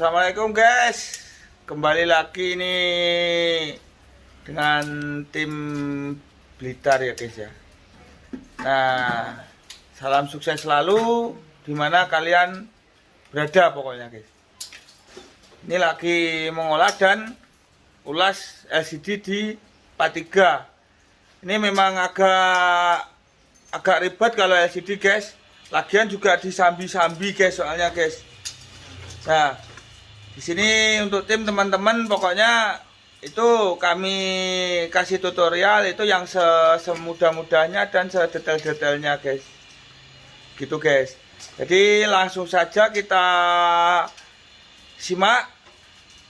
Assalamualaikum guys, kembali lagi nih dengan tim Blitar ya guys ya. Nah, salam sukses selalu dimana kalian berada pokoknya guys. Ini lagi mengolah dan ulas LCD di 43. Ini memang agak ribet kalau LCD guys. Lagian juga disambi-sambi guys soalnya guys. Nah, di sini untuk tim teman-teman pokoknya itu kami kasih tutorial itu yang semudah-mudahnya dan sedetail-detailnya guys. Gitu guys. Jadi langsung saja kita simak.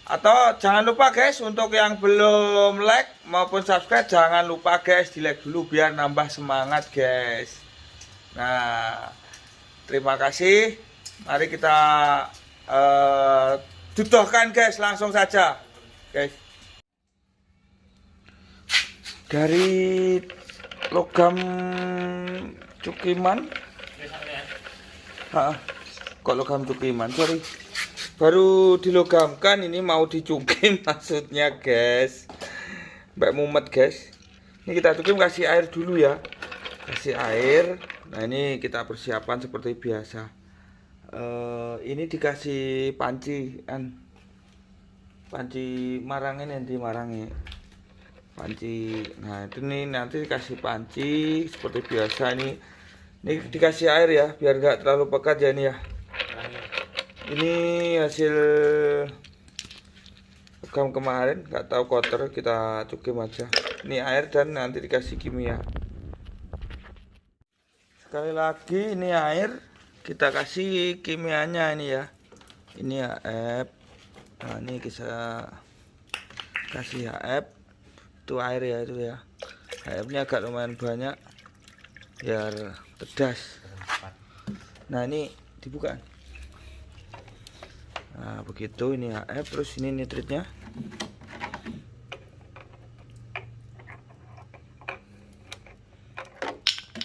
Atau jangan lupa guys untuk yang belum like maupun subscribe jangan lupa guys di like dulu biar nambah semangat guys. Nah, terima kasih. Mari kita duduhkan guys, langsung saja guys. Dari logam cukiman. Kok logam cukiman? Sorry, baru dilogamkan, ini mau dicukim maksudnya guys. Mbak mumet guys. Ini kita cukim, kasih air dulu ya. Kasih air. Nah, ini kita persiapan seperti biasa. Ini dikasih panci marangin, nanti marangi panci. Nah, itu nih nanti dikasih panci seperti biasa. Ini dikasih air ya biar gak terlalu pekat ya ini ya. Ini hasil rekam kemarin, nggak tahu kotor, kita cukim aja. Ini air dan nanti dikasih kimia. Sekali lagi ini air, kita kasih kimianya ini ya. Ini HF. Nah, ini kita kasih HF. Itu air ya itu ya. HF-nya agak lumayan banyak biar pedas. Nah, ini dibuka. Nah, begitu ini HF, terus ini nitritnya.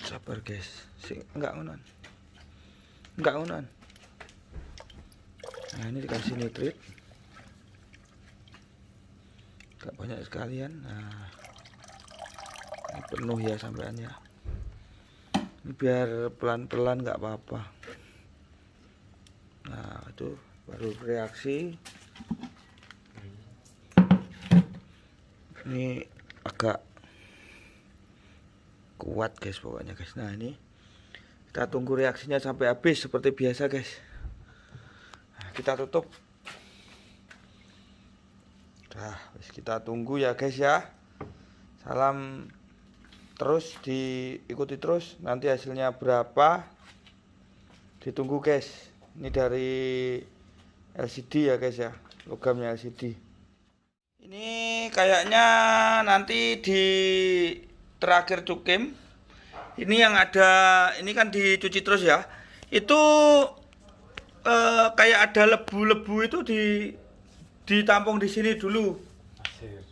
Sabar guys. Enggak unan. Nah, ini dikasih nitrit. Enggak banyak sekalian. Nah, ini penuh ya sampeannya. Ini biar pelan-pelan nggak apa-apa. Nah, itu baru reaksi. Ini agak kuat guys pokoknya guys. Nah, ini kita tunggu reaksinya sampai habis seperti biasa guys. Nah, kita tutup. Nah, kita tunggu ya guys ya. Salam terus, diikuti terus. Nanti hasilnya berapa ditunggu guys. Ini dari LCD ya guys ya, logamnya LCD. Ini kayaknya nanti di terakhir cukim ini yang ada, ini kan dicuci terus ya. Itu kayak ada lebu-lebu itu ditampung di sini dulu. Pasir.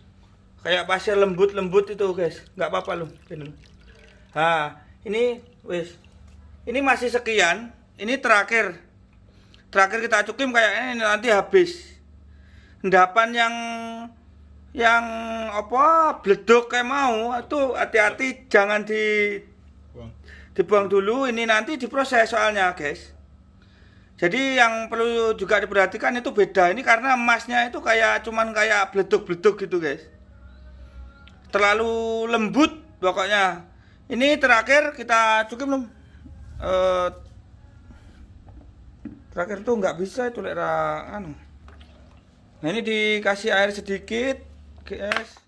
Kayak pasir lembut-lembut itu guys. Nggak apa-apa loh. Nah, ini wis. Ini masih sekian. Ini terakhir kita cukim kayaknya nanti habis. Endapan yang apa bledok kayak mau itu hati-hati jangan dibuang dulu. Ini nanti diproses soalnya guys. Jadi yang perlu juga diperhatikan itu beda ini karena emasnya itu cuman kayak bledok-bledok gitu guys. Terlalu lembut pokoknya. Ini terakhir kita cukim belum. Terakhir tuh nggak bisa itu lera anu. Nah, ini dikasih air sedikit guys.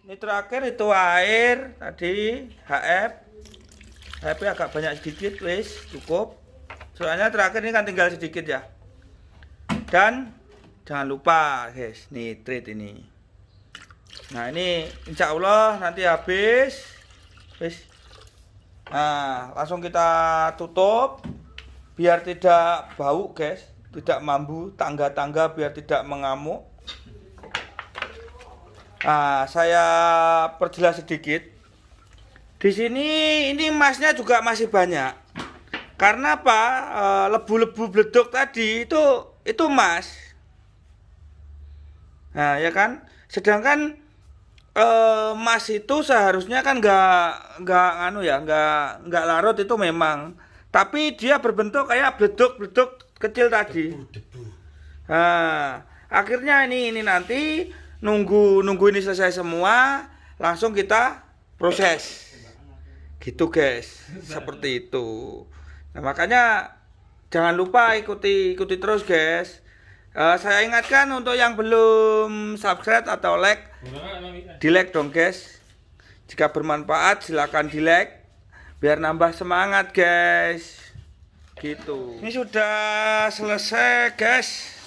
Ini terakhir itu air tadi HF. HF agak banyak sedikit wis cukup. Soalnya terakhir ini kan tinggal sedikit ya. Dan jangan lupa guys, nitrit ini. Nah, ini insya Allah nanti habis wis. Nah, langsung kita tutup biar tidak bau guys, tidak mambu tangga-tangga biar tidak mengamuk. Nah, saya perjelas sedikit. Di sini ini emasnya juga masih banyak. Karena apa? Lebu-lebu bledok tadi itu emas. Nah, ya kan? Sedangkan emas itu seharusnya kan nggak anu ya, nggak larut itu memang. Tapi dia berbentuk kayak bleduk-bleduk kecil tadi. Nah, akhirnya ini nanti nunggu ini selesai semua, langsung kita proses. Gitu, guys. Seperti itu. Nah, makanya jangan lupa ikuti terus, guys. Saya ingatkan untuk yang belum subscribe atau like, di like dong, guys. Jika bermanfaat silakan di like biar nambah semangat, guys. Gitu. Ini sudah selesai, guys.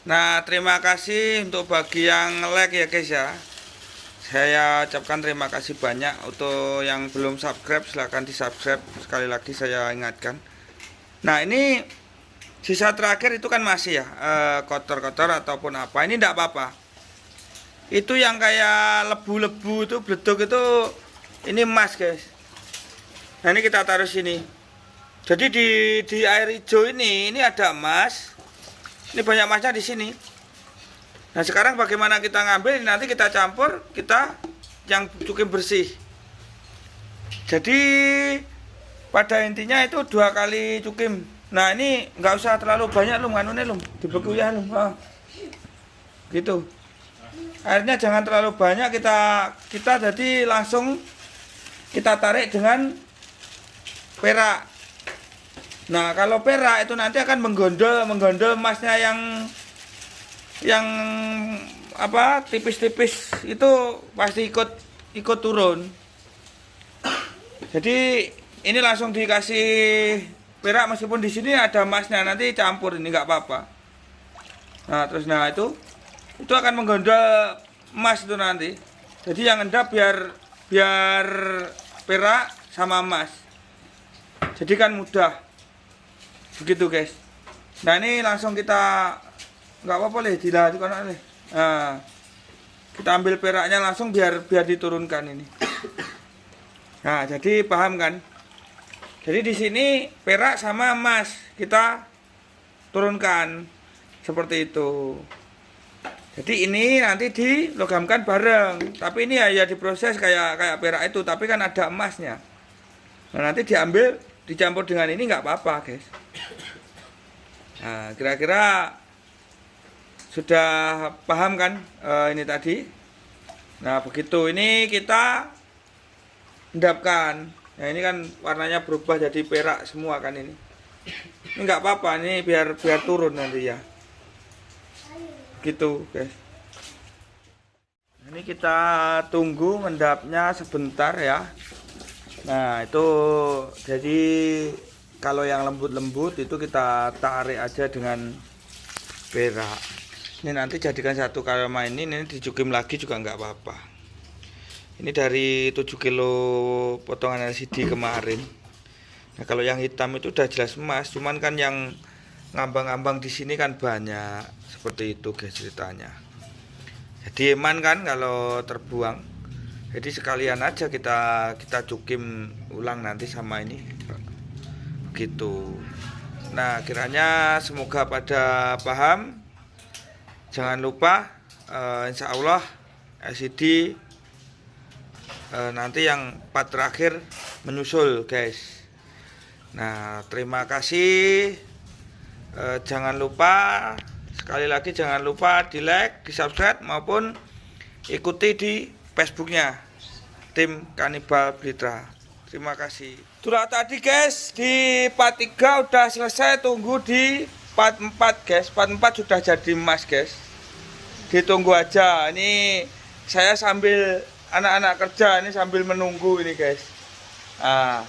Nah, terima kasih untuk bagi yang like ya, guys ya. Saya ucapkan terima kasih banyak. Untuk yang belum subscribe silahkan di subscribe. Sekali lagi saya ingatkan. Nah, ini sisa terakhir itu kan masih ya kotor-kotor ataupun apa. Ini enggak apa-apa. Itu yang kayak lebu-lebu itu bleduk itu ini emas, guys. Nah, ini kita taruh sini. Jadi di air hijau ini ada emas. Ini banyak emasnya di sini. Nah, sekarang bagaimana kita ngambil? Nanti kita campur, kita yang cukup bersih. Jadi pada intinya itu 2 kali cukim. Nah, ini nggak usah terlalu banyak lum, nganunya lum, dibeku ya lum. Gitu. Airnya jangan terlalu banyak, kita jadi langsung kita tarik dengan perak. Nah, kalau perak itu nanti akan menggondol emasnya yang apa tipis-tipis itu pasti ikut turun. Jadi ini langsung dikasih perak meskipun di sini ada emasnya, nanti campur ini nggak apa-apa. Nah, terus itu akan menggondol emas itu nanti. Jadi yang endap biar perak sama emas. Jadi kan mudah. Begitu, guys. Nah, ini langsung kita nggak apa-apa leh, dilakukan oleh. Nah, kita ambil peraknya langsung biar diturunkan ini. Nah, jadi paham kan? Jadi di sini perak sama emas kita turunkan seperti itu. Jadi ini nanti dilogamkan bareng. Tapi ini ya diproses kayak perak itu, tapi kan ada emasnya. Nah, nanti dicampur dengan ini nggak apa-apa, guys. Nah, kira-kira sudah paham kan ini tadi? Nah, begitu ini kita endapkan. Nah, ini kan warnanya berubah jadi perak semua kan ini. Ini nggak apa-apa, ini biar turun nanti ya. Gitu, guys. Ini kita tunggu mendapnya sebentar ya. Nah, itu jadi kalau yang lembut-lembut itu kita tarik aja dengan perak. Ini nanti jadikan satu kalema ini dicukim lagi juga nggak apa-apa. Ini dari 7 kilo potongan LCD kemarin. Nah, kalau yang hitam itu udah jelas emas, cuman kan yang ngambang-ngambang di sini kan banyak. Seperti itu, guys, ceritanya. Jadi eman kan kalau terbuang. Jadi sekalian aja kita cukim ulang nanti sama ini. Begitu. Nah, kiranya semoga pada paham. Jangan lupa insya Allah LCD nanti yang part terakhir menyusul, guys. Nah, terima kasih. Jangan lupa, sekali lagi jangan lupa di like, di subscribe maupun ikuti di Facebooknya Tim Kanibal Blitra. Terima kasih. Itulah tadi, guys, di part 3 udah selesai. Tunggu di part 4, guys. Part 4 sudah jadi emas, guys. Ditunggu aja. Ini saya sambil anak-anak kerja ini sambil menunggu ini, guys. Nah,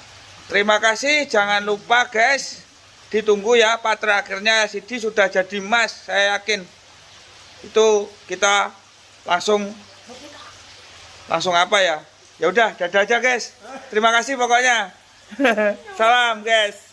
terima kasih. Jangan lupa, guys, ditunggu ya part terakhirnya LCD sudah jadi emas. Saya yakin itu kita langsung apa ya? Ya udah, dadah aja, guys. Terima kasih pokoknya. Salam, guys.